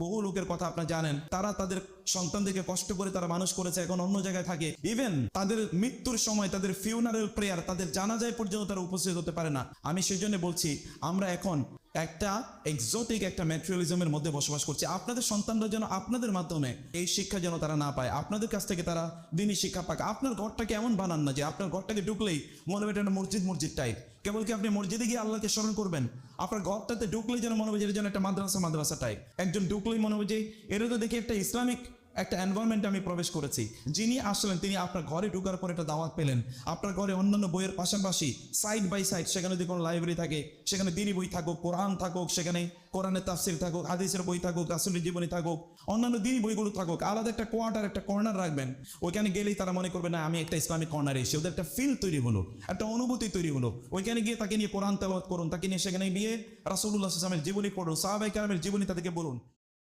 বহু লোকের কথা আপনারা জানেন, তারা তাদের সন্তানদেরকে কষ্ট করে তারা মানুষ করেছে, এখন অন্য জায়গায় থাকে। ইভেন তাদের মৃত্যুর সময় তাদের ফিউনারেল প্রেয়ার, তাদের জানাজায় পর্যন্ত তারা উপস্থিত হতে পারে না। আমি সেই জন্য বলছি, আমরা এখন একটা এক্সোটিক একটা ম্যাটেরিয়ালিজমের মধ্যে বসবাস করছি। আপনাদের সন্তানরা যেন আপনাদের মাধ্যমে এই শিক্ষা যেন তারা না পায়, আপনাদের কাছ থেকে তারা দিনই শিক্ষা পাক। আপনার ঘরটাকে এমন বানান না যে আপনার ঘরটাকে ঢুকলেই মনে হবে এটা মসজিদ টাইপ। কেবল কি আপনি মসজিদে গিয়ে আল্লাহকে স্মরণ করবেন? আপনার ঘরটাতে ঢুকলেই যেন মনে হবে যে এটা যেন একটা মাদ্রাসা টাইপ। একজন ঢুকলেই মনে হবে যে এটা তো দেখি একটা ইসলামিক একটা এনভায়রনমেন্টে আমি প্রবেশ করেছি। যিনি আসলেন তিনি আপনার ঘরে ঢোকার পর একটা দাওয়াত পেলেন। আপনার ঘরে অন্যান্য বইয়ের পাশাপাশি সাইড বাই সাইড সেখানে যদি কোনো লাইব্রেরি থাকে, সেখানে দিনী বই থাকুক, কোরআন থাকুক, সেখানে কোরআনের তাফসির থাকুক, হাদিসের বই থাকুক, রাসূলের জীবনী থাকুক, অন্যান্য দিনী বইগুলো থাকুক। আলাদা একটা কোয়ার্টার, একটা কর্নার রাখবেন। ওইখানে গেলেই তারা মনে করবে না আমি একটা ইসলামিক কর্নারে এসে, ওদের একটা ফিল তৈরি হলো, একটা অনুভূতি তৈরি হলো। ওইখানে গিয়ে তাকে নিয়ে কোরআন তেলাওয়াত করুন, তাকে নিয়ে সেখানে গিয়ে রাসূলুল্লাহ সাল্লাল্লাহু আলাইহি ওয়াসাল্লামের জীবনী পড়ুন, সাহাবায়ে কেরামের জীবনী তাদেরকে বলুন।